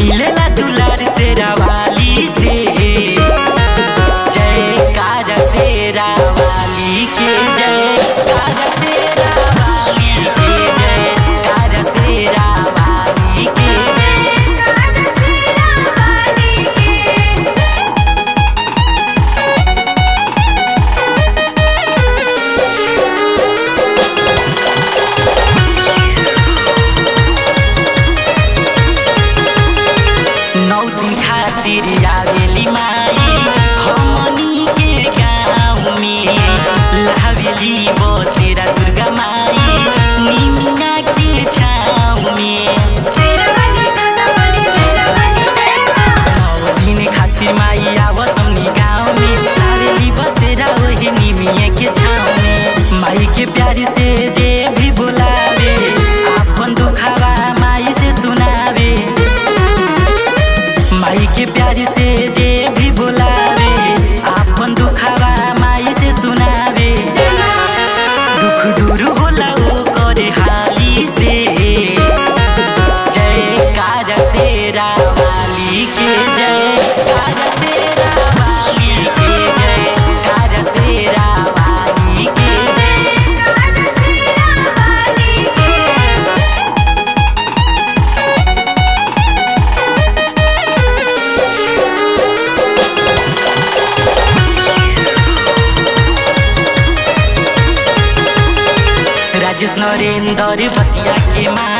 मिलेला दुलार शेरा वाली से। जयकार शेरा वाली के, जयकार शेरा वाली के, जयकार शेरा वाली के, जयकार शेरा वाली के। नौ दिन खातिर आवेली माई हमनी के गाँव में। लावेली बसेरा दुर्गा माई निमिया के छाँव में। नौ दिन खातिर माई आवत हमनी गाँव में। लावेली बसेरा वही निमिया के छाँव में। माई के प्यार से जे भी बुलावे आपन दुखावा माई से सुनावे। माई के प्यार से जे भी बुलावे आपन दुखावा माई से सुनावे। दुख दूर होला वो करे हाली से। जयकार शेरा वाली के, जयकार शेरा वाली के, जयकार शेरा वाली के, जयकार शेरा वाली के। राजेश नरेंद्र बतिया के माँ